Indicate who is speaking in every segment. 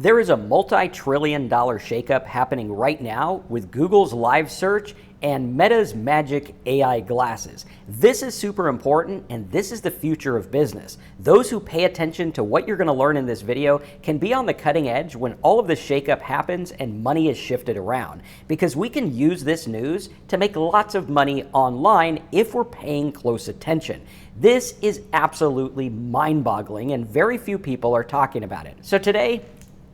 Speaker 1: There is a multi-trillion-dollar shakeup happening right now with Google's live search and Meta's magic AI glasses. This is super important, and this is the future of business. Those who pay attention to what you're going to learn in this video can be on the cutting edge when all of this shakeup happens and money is shifted around, because we can use this news to make lots of money online if we're paying close attention. This is absolutely mind-boggling, and very few people are talking about it. So today,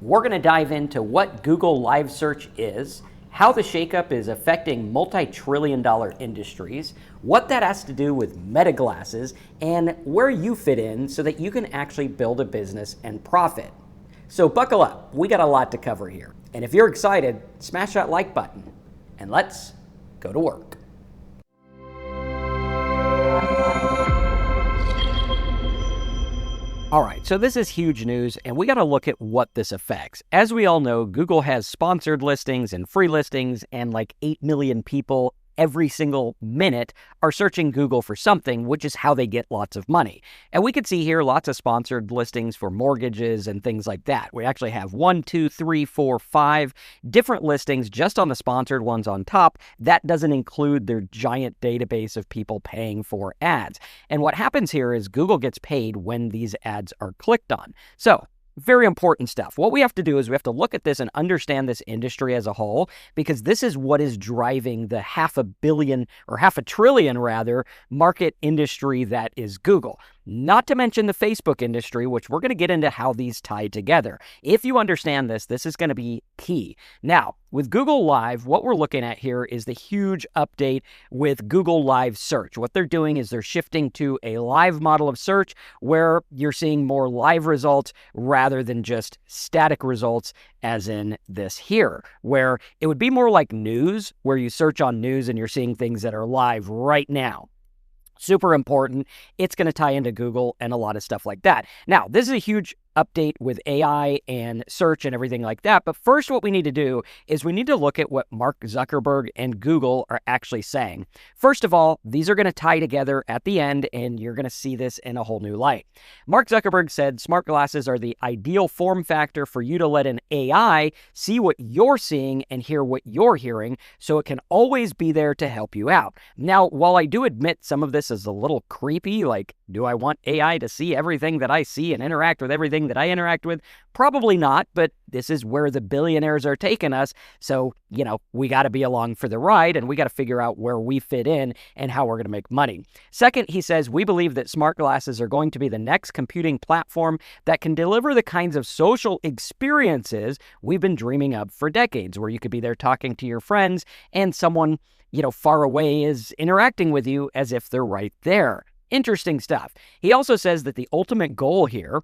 Speaker 1: we're going to dive into what Google Live Search is, how the shakeup is affecting multi-trillion-dollar industries, what that has to do with Meta glasses, and where you fit in so that you can actually build a business and profit. So buckle up, we got a lot to cover here. And if you're excited, smash that like button, and let's go to work. All right, so this is huge news, and we got to look at what this affects. As we all know, Google has sponsored listings and free listings, and like 8 million people every single minute are searching Google for something, which is how they get lots of money. And we can see here lots of sponsored listings for mortgages and things like that. We actually have 1, 2, 3, 4, 5 different listings just on the sponsored ones on top. That doesn't include their giant database of people paying for ads. And what happens here is Google gets paid when these ads are clicked on. So very important stuff. What we have to do is we have to look at this and understand this industry as a whole, because this is what is driving the $500 billion or $500 billion rather market industry that is Google. Not to mention the Facebook industry, which we're going to get into how these tie together. If you understand this, this is going to be key. Now, with Google Live, what we're looking at here is the huge update with Google Live Search. What they're doing is they're shifting to a live model of search where you're seeing more live results rather than just static results, as in this here, where it would be more like news, where you search on news and you're seeing things that are live right now. Super important. It's going to tie into Google and a lot of stuff like that. Now, this is a huge update with AI and search and everything like that. But first, what we need to do is we need to look at what Mark Zuckerberg and Google are actually saying. First of all, these are going to tie together at the end, and you're going to see this in a whole new light. Mark Zuckerberg said smart glasses are the ideal form factor for you to let an AI see what you're seeing and hear what you're hearing, so it can always be there to help you out. Now, while I do admit some of this is a little creepy, like, do I want AI to see everything that I see and interact with everything that I interact with? Probably not, but this is where the billionaires are taking us. So, we got to be along for the ride, and we got to figure out where we fit in and how we're going to make money. Second, he says, we believe that smart glasses are going to be the next computing platform that can deliver the kinds of social experiences we've been dreaming of for decades, where you could be there talking to your friends and someone, far away is interacting with you as if they're right there. Interesting stuff. He also says that the ultimate goal here,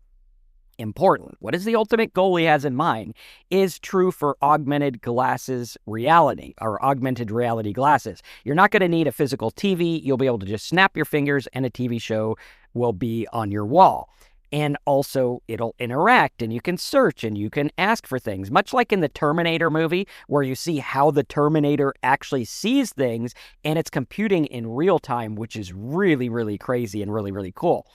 Speaker 1: important, what is the ultimate goal he has in mind, is true for augmented glasses reality, or augmented reality glasses. You're not going to need a physical TV. You'll be able to just snap your fingers and a TV show will be on your wall. And also, it'll interact, and you can search, and you can ask for things, much like in the Terminator movie, where you see how the Terminator actually sees things, and it's computing in real time, which is really, really crazy and really, really cool.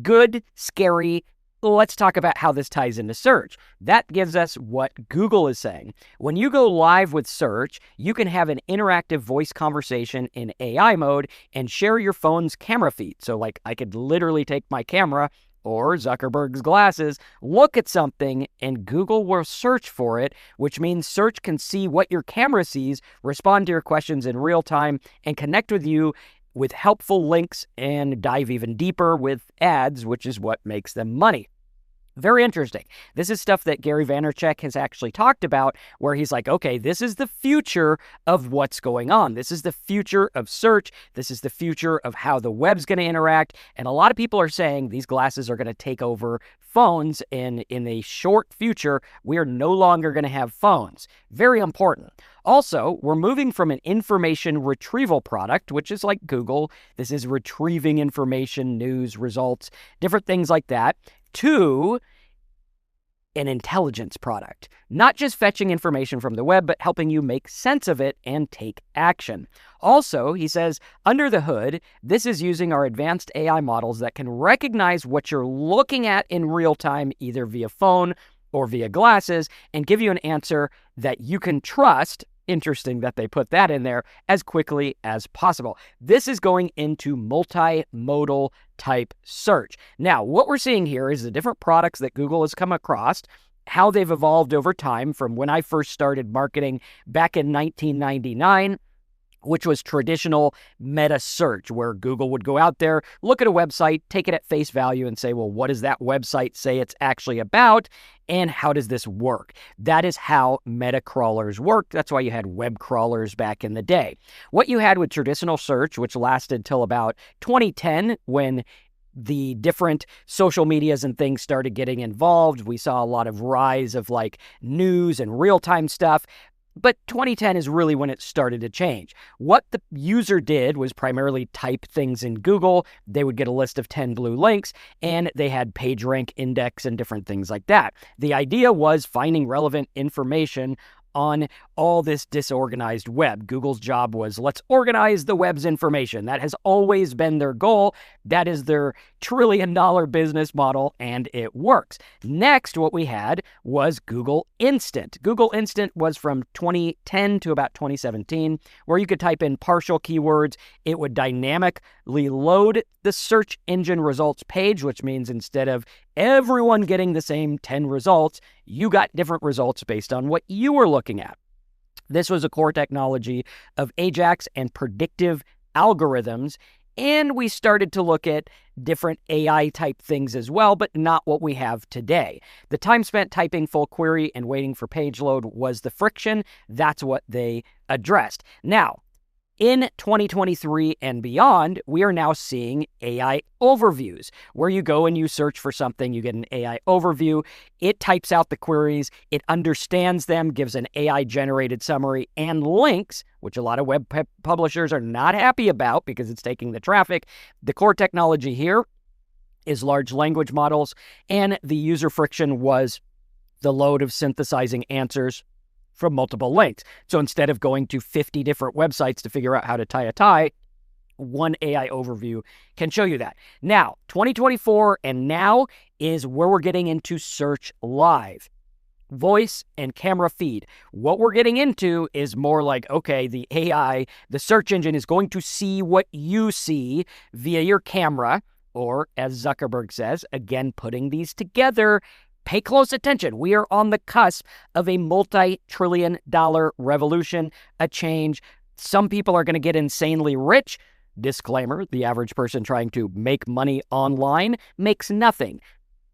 Speaker 1: Good, scary. Let's talk about how this ties into search. That gives us what Google is saying. When you go live with search, you can have an interactive voice conversation in AI mode and share your phone's camera feed. So like I could literally take my camera or Zuckerberg's glasses, look at something, and Google will search for it, which means search can see what your camera sees, respond to your questions in real time, and connect with you with helpful links and dive even deeper with ads, which is what makes them money. Very interesting. This is stuff that Gary Vaynerchuk has actually talked about, where he's like, okay, this is the future of what's going on. This is the future of search. This is the future of how the web's going to interact. And a lot of people are saying these glasses are going to take over phones, and in a short future, we are no longer going to have phones. Very important. Also, we're moving from an information retrieval product, which is like Google. This is retrieving information, news, results, different things like that, to an intelligence product. Not just fetching information from the web, but helping you make sense of it and take action. Also, he says, under the hood, this is using our advanced AI models that can recognize what you're looking at in real time, either via phone or via glasses and give you an answer that you can trust. Interesting that they put that in there, as quickly as possible. This is going into multimodal type search. Now, what we're seeing here is the different products that Google has come across, how they've evolved over time from when I first started marketing back in 1999, which was traditional meta search, where Google would go out there, look at a website, take it at face value and say, well, what does that website say it's actually about? And how does this work? That is how meta crawlers work. That's why you had web crawlers back in the day. What you had with traditional search, which lasted till about 2010, when the different social medias and things started getting involved, we saw a lot of rise of like news and real-time stuff. But 2010 is really when it started to change. What the user did was primarily type things in Google. They would get a list of 10 blue links, and they had PageRank index and different things like that. The idea was finding relevant information on all this disorganized web. Google's job was, let's organize the web's information. That has always been their goal. That is their trillion-dollar business model, and it works. Next, what we had was Google Instant. Google Instant was from 2010 to about 2017, where you could type in partial keywords. It would dynamically load the search engine results page, which means instead of everyone getting the same 10 results, you got different results based on what you were looking at. This was a core technology of Ajax and predictive algorithms, and we started to look at different AI type things as well, but not what we have today. The time spent typing full query and waiting for page load was the friction. That's what they addressed. Now, in 2023 and beyond, we are now seeing AI overviews, where you go and you search for something, you get an AI overview, it types out the queries, it understands them, gives an AI-generated summary and links, which a lot of web publishers are not happy about because it's taking the traffic. The core technology here is large language models, and the user friction was the load of synthesizing answers from multiple links. So instead of going to 50 different websites to figure out how to tie a tie, one AI overview can show you that. Now, 2024 and now is where we're getting into search live. Voice and camera feed. What we're getting into is more like, okay, the AI, the search engine is going to see what you see via your camera, or as Zuckerberg says, again, putting these together. Pay close attention. We are on the cusp of a multi-trillion-dollar revolution, a change. Some people are going to get insanely rich. Disclaimer, the average person trying to make money online makes nothing.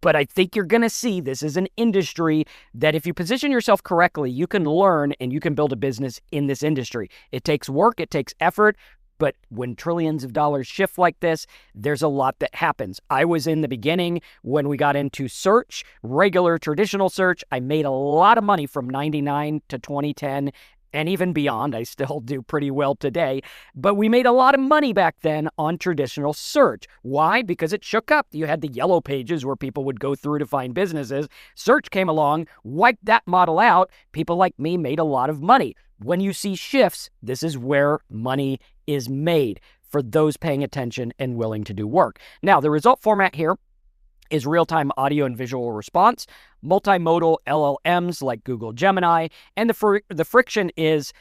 Speaker 1: But I think you're going to see this is an industry that if you position yourself correctly, you can learn and you can build a business in this industry. It takes work, it takes effort. But when trillions of dollars shift like this, there's a lot that happens. I was in the beginning when we got into search, regular traditional search. I made a lot of money from 99 to 2010 and even beyond. I still do pretty well today. But we made a lot of money back then on traditional search. Why? Because it shook up. You had the yellow pages where people would go through to find businesses. Search came along, wiped that model out. People like me made a lot of money. When you see shifts, this is where money is made for those paying attention and willing to do work. Now, the result format here is real-time audio and visual response, multimodal LLMs like Google Gemini, and the friction is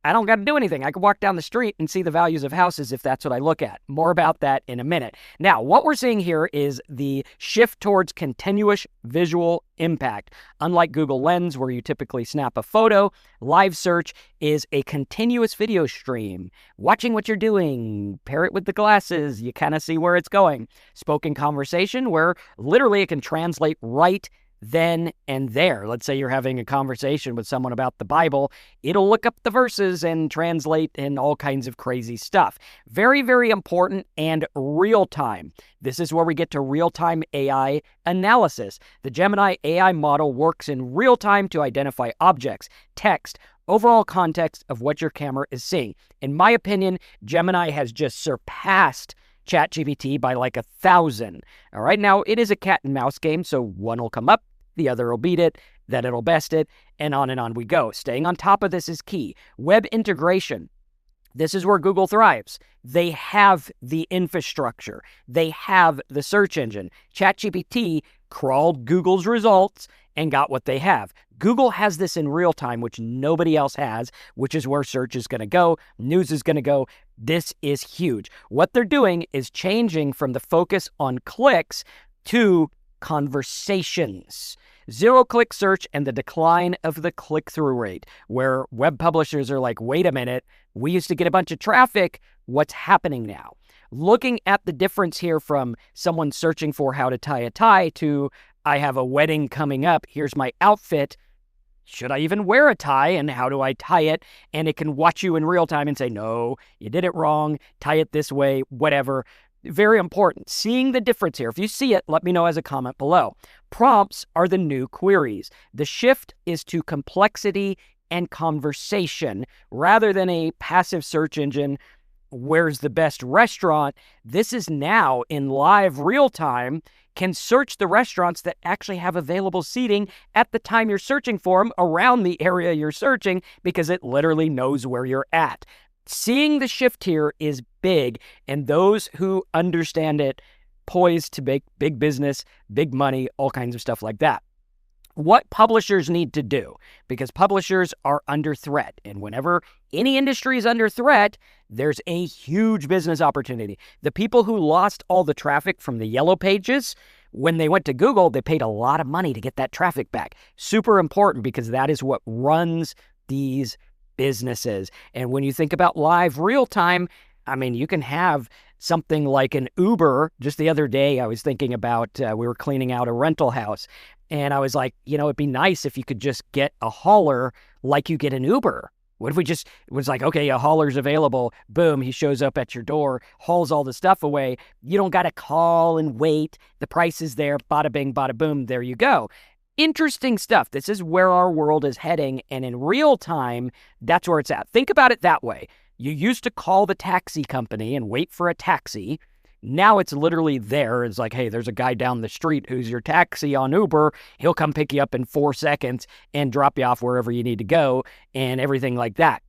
Speaker 1: I don't got to do anything. I can walk down the street and see the values of houses if that's what I look at. More about that in a minute. Now, what we're seeing here is the shift towards continuous visual impact. Unlike Google Lens, where you typically snap a photo, live search is a continuous video stream. Watching what you're doing, pair it with the glasses, you kind of see where it's going. Spoken conversation, where literally it can translate right then and there. Let's say you're having a conversation with someone about the Bible. It'll look up the verses and translate and all kinds of crazy stuff. Very, very important and real time. This is where we get to real-time AI analysis. The Gemini AI model works in real time to identify objects, text, overall context of what your camera is seeing. In my opinion, Gemini has just surpassed ChatGPT by like 1,000. All right, now it is a cat and mouse game, so one will come up, the other will beat it, then it'll best it, and on we go. Staying on top of this is key. Web integration. This is where Google thrives. They have the infrastructure. They have the search engine. ChatGPT crawled Google's results and got what they have. Google has this in real time, which nobody else has, which is where search is going to go, news is going to go. This is huge. What they're doing is changing from the focus on clicks to conversations. Zero-click search and the decline of the click-through rate, where web publishers are like, wait a minute, we used to get a bunch of traffic. What's happening now? Looking at the difference here from someone searching for how to tie a tie to, I have a wedding coming up, here's my outfit. Should I even wear a tie, and how do I tie it? And it can watch you in real time and say, no, you did it wrong, tie it this way, whatever. Very important. Seeing the difference here. If you see it, let me know as a comment below. Prompts are the new queries. The shift is to complexity and conversation rather than a passive search engine. Where's the best restaurant? This is now in live real time, can search the restaurants that actually have available seating at the time you're searching for them around the area you're searching, because it literally knows where you're at. Seeing the shift here is big, and those who understand it poised to make big business, big money, all kinds of stuff like that. What publishers need to do, because publishers are under threat, and whenever any industry is under threat, there's a huge business opportunity. The people who lost all the traffic from the yellow pages, when they went to Google, they paid a lot of money to get that traffic back. Super important, because that is what runs these businesses. And when you think about live real time, I mean, you can have something like an Uber. Just the other day, I was thinking about, we were cleaning out a rental house, and I was like, it'd be nice if you could just get a hauler like you get an Uber. What if we just, it was like, okay, a hauler's available. Boom, he shows up at your door, hauls all the stuff away. You don't got to call and wait. The price is there. Bada bing, bada boom. There you go. Interesting stuff. This is where our world is heading. And in real time, that's where it's at. Think about it that way. You used to call the taxi company and wait for a taxi. Now it's literally there. It's like, hey, there's a guy down the street who's your taxi on Uber. He'll come pick you up in 4 seconds and drop you off wherever you need to go and everything like that.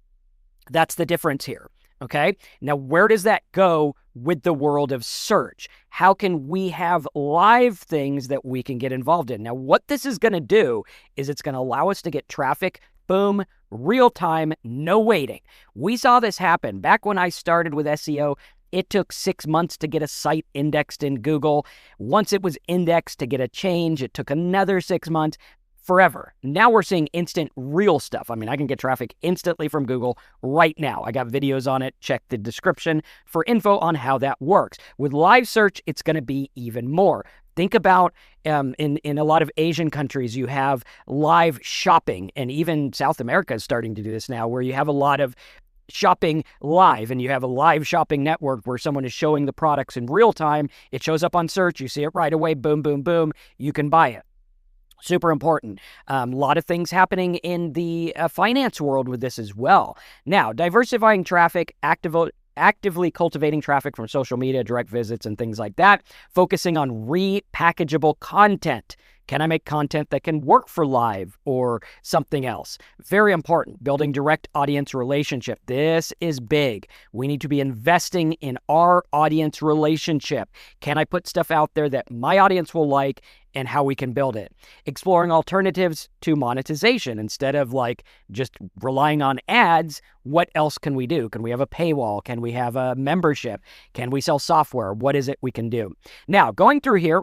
Speaker 1: That's the difference here. Okay. Now, where does that go with the world of search? How can we have live things that we can get involved in? Now, what this is going to do is it's going to allow us to get traffic, boom, real time, no waiting. We saw this happen back when I started with SEO. It took 6 months to get a site indexed in Google. Once it was indexed to get a change, it took another 6 months. Forever. Now we're seeing instant real stuff. I mean, I can get traffic instantly from Google right now. I got videos on it. Check the description for info on how that works. With live search, it's going to be even more. Think about in a lot of Asian countries, you have live shopping, and even South America is starting to do this now, where you have a lot of shopping live, and you have a live shopping network where someone is showing the products in real time. It shows up on search. You see it right away. Boom, boom, boom. You can buy it. Super important. A lot of things happening in the finance world with this as well. Now, diversifying traffic, actively cultivating traffic from social media, direct visits, and things like that. Focusing on repackageable content. Can I make content that can work for live or something else? Very important. Building direct audience relationship. This is big. We need to be investing in our audience relationship. Can I put stuff out there that my audience will like, and how we can build it? Exploring alternatives to monetization. Instead of like just relying on ads, what else can we do? Can we have a paywall? Can we have a membership? Can we sell software? What is it we can do? Now, going through here,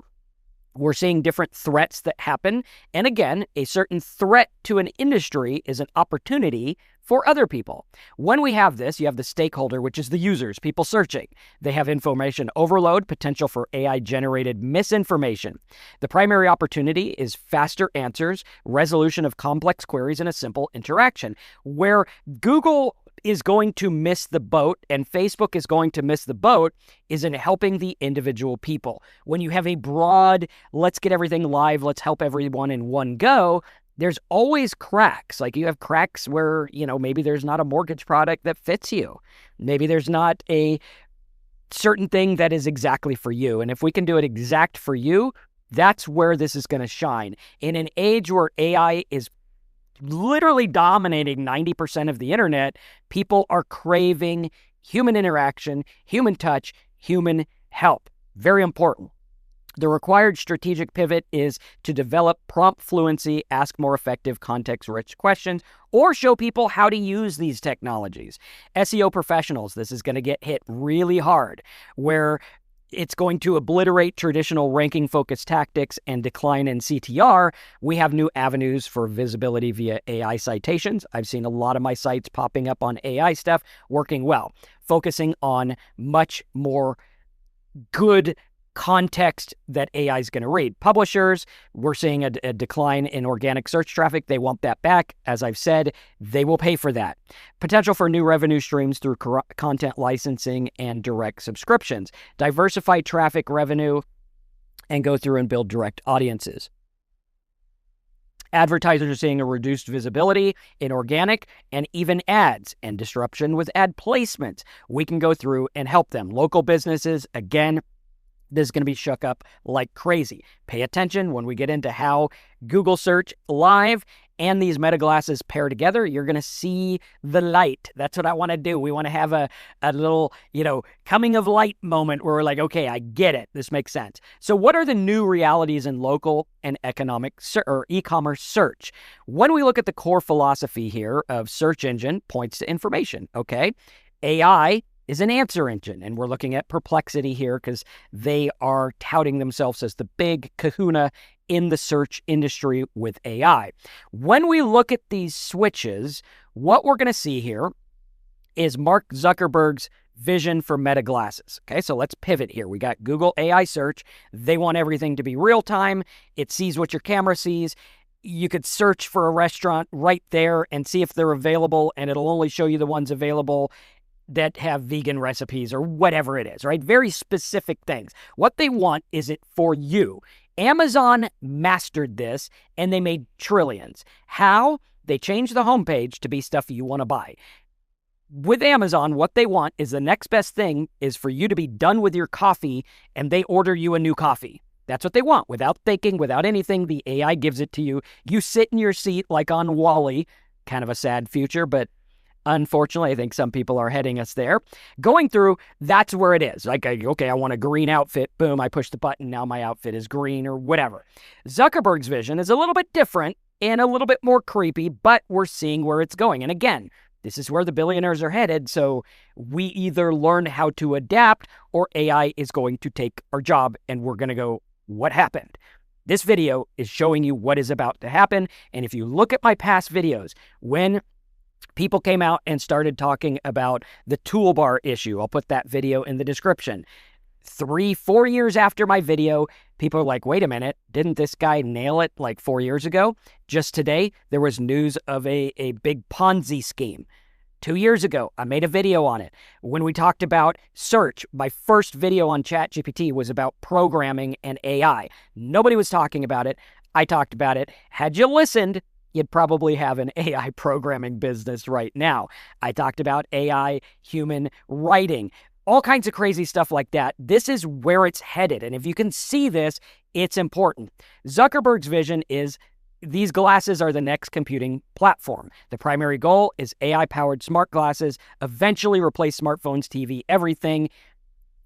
Speaker 1: we're seeing different threats that happen. And again, a certain threat to an industry is an opportunity for other people. When we have this, you have the stakeholder, which is the users, people searching. They have information overload, potential for AI-generated misinformation. The primary opportunity is faster answers, resolution of complex queries, and a simple interaction. Where Google is going to miss the boat and Facebook is going to miss the boat is in helping the individual people. When you have a broad, let's get everything live, let's help everyone in one go, there's always cracks. Like you have cracks where, maybe there's not a mortgage product that fits you. Maybe there's not a certain thing that is exactly for you. And if we can do it exact for you, that's where this is going to shine. In an age where AI is literally dominating 90% of the internet, people are craving human interaction, human touch, human help. Very important. The required strategic pivot is to develop prompt fluency, ask more effective context-rich questions, or show people how to use these technologies. SEO professionals, this is going to get hit really hard, where it's going to obliterate traditional ranking-focused tactics and decline in CTR. We have new avenues for visibility via AI citations. I've seen a lot of my sites popping up on AI stuff working well, focusing on much more good context that AI is going to read. Publishers, we're seeing a decline in organic search traffic. They want that back. As I've said, they will pay for that. Potential for new revenue streams through content licensing and direct subscriptions. Diversify traffic revenue and go through and build direct audiences. Advertisers are seeing a reduced visibility in organic and even ads and disruption with ad placements. We can go through and help them. Local businesses, again, this is going to be shook up like crazy. Pay attention when we get into how Google Search Live and these meta glasses pair together. You're going to see the light. That's what I want to do. We want to have a little, coming of light moment where we're like, okay, I get it. This makes sense. So what are the new realities in local and economic or e-commerce search? When we look at the core philosophy here of search engine points to information, okay? AI is an answer engine. And we're looking at Perplexity here because they are touting themselves as the big kahuna in the search industry with AI. When we look at these switches, what we're going to see here is Mark Zuckerberg's vision for meta glasses. Okay, so let's pivot here. We got Google AI search. They want everything to be real time. It sees what your camera sees. You could search for a restaurant right there and see if they're available, and it'll only show you the ones available that have vegan recipes or whatever it is, right? Very specific things. What they want is it for you. Amazon mastered this and they made trillions. How? They changed the homepage to be stuff you want to buy. With Amazon, what they want is the next best thing is for you to be done with your coffee and they order you a new coffee. That's what they want. Without thinking, without anything, the AI gives it to you. You sit in your seat like on Wall-E. Kind of a sad future, but unfortunately, I think some people are heading us there. Going through, that's where it is. Like, okay, I want a green outfit. Boom, I push the button. Now my outfit is green or whatever. Zuckerberg's vision is a little bit different and a little bit more creepy, but we're seeing where it's going. And again, this is where the billionaires are headed. So we either learn how to adapt or AI is going to take our job and we're going to go, what happened? This video is showing you what is about to happen. And if you look at my past videos, when people came out and started talking about the toolbar issue, I'll put that video in the description. 3-4 years after my video, people are like, wait a minute, didn't this guy nail it like 4 years ago? Just today, there was news of a big Ponzi scheme. 2 years ago, I made a video on it. When we talked about search, my first video on ChatGPT was about programming and AI. Nobody was talking about it. I talked about it. Had you listened, you'd probably have an AI programming business right now. I talked about AI human writing, all kinds of crazy stuff like that. This is where it's headed. And if you can see this, it's important. Zuckerberg's vision is these glasses are the next computing platform. The primary goal is AI-powered smart glasses, eventually replace smartphones, TV, everything,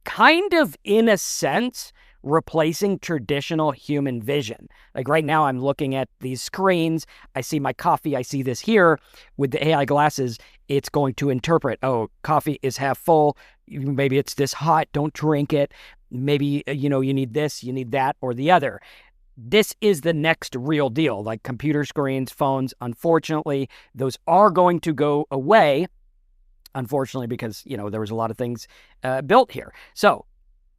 Speaker 1: kind of in a sense, replacing traditional human vision. Like right now, I'm looking at these screens. I see my coffee. I see this here. With the AI glasses, it's going to interpret, oh, coffee is half full. Maybe it's this hot. Don't drink it. Maybe, you need this, you need that, or the other. This is the next real deal, like computer screens, phones. Unfortunately, those are going to go away, unfortunately, because, there was a lot of things built here. So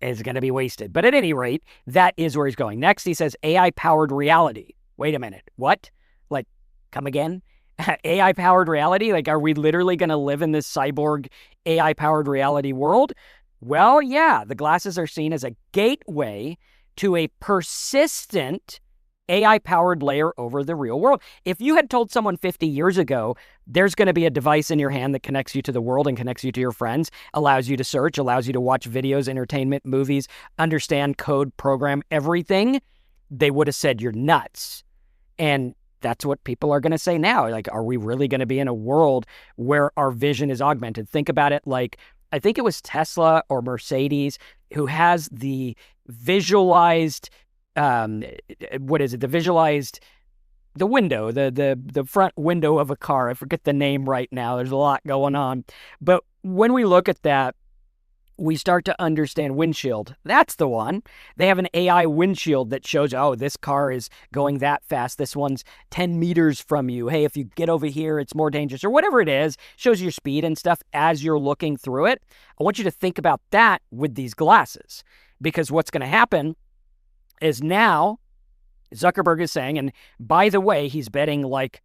Speaker 1: it's going to be wasted. But at any rate, that is where he's going. Next, he says AI-powered reality. Wait a minute. What? Like, come again? AI-powered reality? Like, are we literally going to live in this cyborg AI-powered reality world? Well, yeah, the glasses are seen as a gateway to a persistent AI-powered layer over the real world. If you had told someone 50 years ago, there's going to be a device in your hand that connects you to the world and connects you to your friends, allows you to search, allows you to watch videos, entertainment, movies, understand, code, program, everything, they would have said you're nuts. And that's what people are going to say now. Like, are we really going to be in a world where our vision is augmented? Think about it like, I think it was Tesla or Mercedes. who has the visualized, the window, the front window of a car. I forget the name right now. There's a lot going on. But when we look at that, we start to understand windshield. That's the one. They have an AI windshield that shows, oh, this car is going that fast. This one's 10 meters from you. Hey, if you get over here, it's more dangerous, or whatever it is, shows your speed and stuff as you're looking through it. I want you to think about that with these glasses, because what's going to happen is now Zuckerberg is saying, and by the way, he's betting like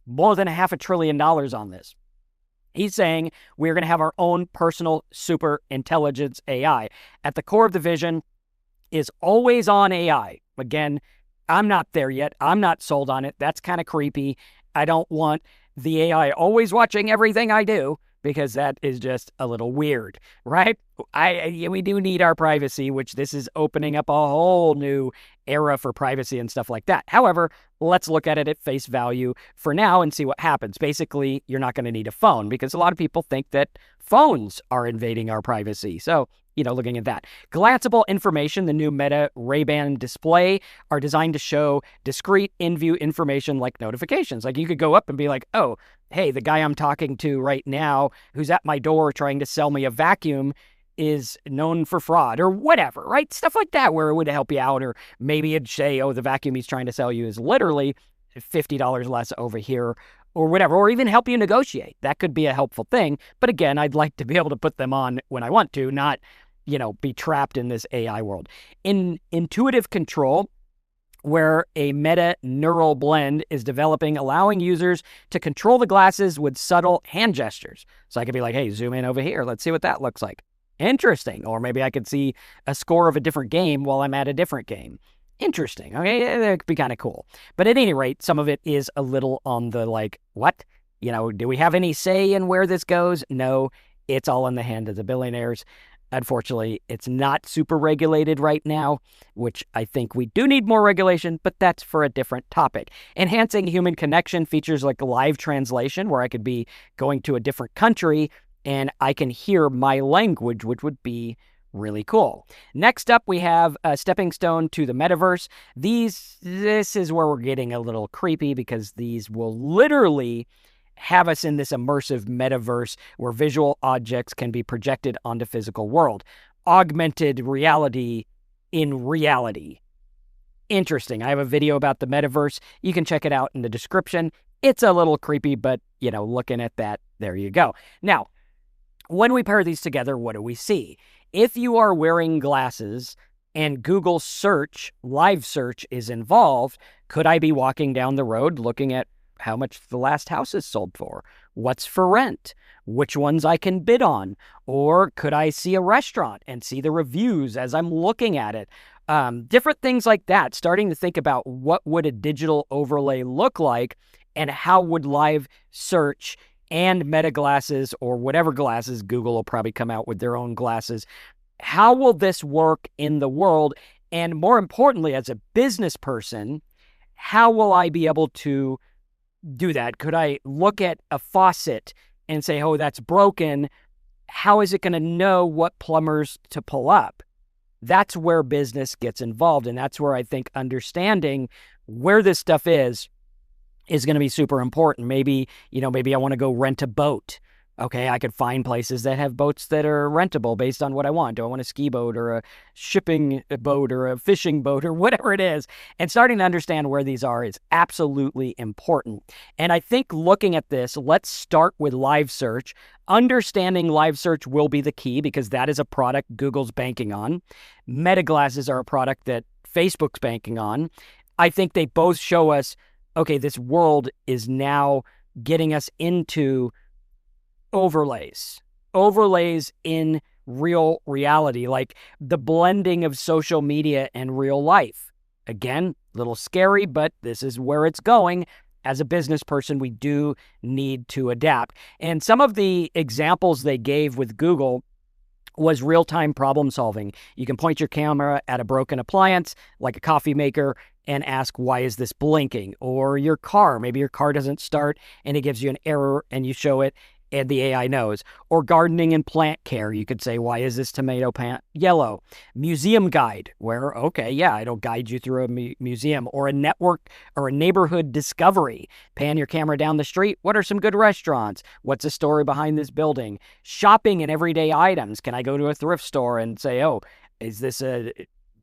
Speaker 1: more than $500 billion on this. He's saying we're going to have our own personal super intelligence AI. At the core of the vision is always on AI. Again, I'm not there yet. I'm not sold on it. That's kind of creepy. I don't want the AI always watching everything I do, because that is just a little weird, right? We do need our privacy, which this is opening up a whole new era for privacy and stuff like that. However, let's look at it at face value for now and see what happens. Basically, you're not going to need a phone, because a lot of people think that phones are invading our privacy. So, looking at that. Glanceable information, the new Meta Ray-Ban display, are designed to show discrete in-view information like notifications. Like you could go up and be like, oh, hey, the guy I'm talking to right now who's at my door trying to sell me a vacuum is known for fraud, or whatever, right? Stuff like that, where it would help you out. Or maybe it'd say, oh, the vacuum he's trying to sell you is literally $50 less over here, or whatever, or even help you negotiate. That could be a helpful thing. But again, I'd like to be able to put them on when I want to, not, be trapped in this AI world. In intuitive control, where a meta neural blend is developing, allowing users to control the glasses with subtle hand gestures. So I could be like, hey, zoom in over here. Let's see what that looks like. Interesting. Or maybe I could see a score of a different game while I'm at a different game. Interesting. Okay, that could be kind of cool. But at any rate, some of it is a little on the like, what? Do we have any say in where this goes? No, it's all in the hand of the billionaires. Unfortunately, it's not super regulated right now, which I think we do need more regulation, but that's for a different topic. Enhancing human connection, features like live translation, where I could be going to a different country and I can hear my language, which would be really cool. Next up, we have a stepping stone to the metaverse. This is where we're getting a little creepy, because these will literally have us in this immersive metaverse where visual objects can be projected onto physical world. Augmented reality in reality. Interesting. I have a video about the metaverse. You can check it out in the description. It's a little creepy, but, looking at that, there you go. Now, when we pair these together, what do we see? If you are wearing glasses and Google search, live search is involved, could I be walking down the road looking at how much the last house is sold for? What's for rent? Which ones I can bid on? Or could I see a restaurant and see the reviews as I'm looking at it? Different things like that. Starting to think about what would a digital overlay look like, and how would live search and Meta glasses, or whatever glasses, Google will probably come out with their own glasses. How will this work in the world? And more importantly, as a business person, how will I be able to do that? Could I look at a faucet and say, oh, that's broken? How is it going to know what plumbers to pull up? That's where business gets involved. And that's where I think understanding where this stuff is going to be super important. Maybe I want to go rent a boat. Okay, I could find places that have boats that are rentable based on what I want. Do I want a ski boat or a shipping boat or a fishing boat or whatever it is? And starting to understand where these are is absolutely important. And I think looking at this, let's start with live search. Understanding live search will be the key, because that is a product Google's banking on. Meta glasses are a product that Facebook's banking on. I think they both show us, okay, this world is now getting us into overlays in real reality, like the blending of social media and real life. Again, a little scary, but this is where it's going. As a business person, we do need to adapt. And some of the examples they gave with Google was real-time problem solving. You can point your camera at a broken appliance, like a coffee maker, and ask, why is this blinking? Or your car, maybe your car doesn't start and it gives you an error, and you show it and the AI knows. Or gardening and plant care. You could say, why is this tomato plant yellow? Museum guide, where, okay, yeah, it'll guide you through a museum. Or a network or a neighborhood discovery. Pan your camera down the street. What are some good restaurants? What's the story behind this building? Shopping and everyday items. Can I go to a thrift store and say, oh, is this a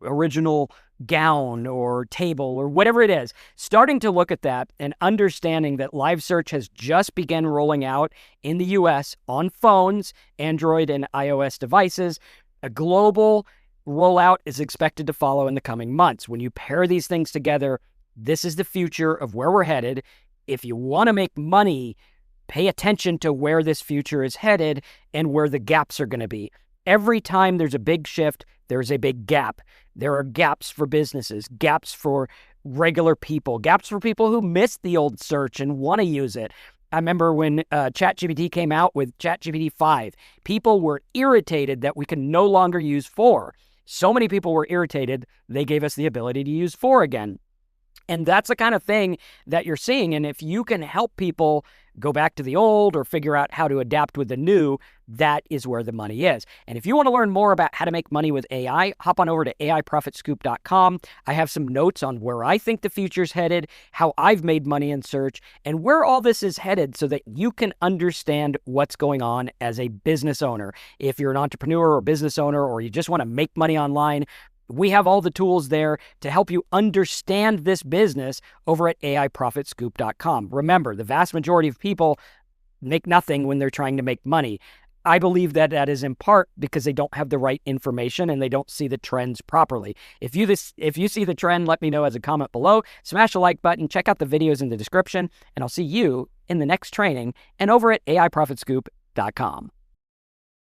Speaker 1: original gown or table or whatever it is? Starting to look at that and understanding that live search has just begun rolling out in the US on phones, Android and iOS devices. A global rollout is expected to follow in the coming months. When you pair these things together, this is the future of where we're headed. If you want to make money, pay attention to where this future is headed and where the gaps are going to be. Every time there's a big shift, there's a big gap. There are gaps for businesses, gaps for regular people, gaps for people who missed the old search and want to use it. I remember when ChatGPT came out with ChatGPT 5, people were irritated that we could no longer use 4. So many people were irritated, they gave us the ability to use 4 again. And that's the kind of thing that you're seeing. And if you can help people go back to the old or figure out how to adapt with the new, that is where the money is. And if you want to learn more about how to make money with AI, hop on over to AIProfitScoop.com. I have some notes on where I think the future's headed, how I've made money in search, and where all this is headed so that you can understand what's going on as a business owner. If you're an entrepreneur or business owner, or you just want to make money online, we have all the tools there to help you understand this business over at AIProfitScoop.com. Remember, the vast majority of people make nothing when they're trying to make money. I believe that that is in part because they don't have the right information and they don't see the trends properly. If you see the trend, let me know as a comment below. Smash the like button, check out the videos in the description, and I'll see you in the next training and over at AIProfitScoop.com.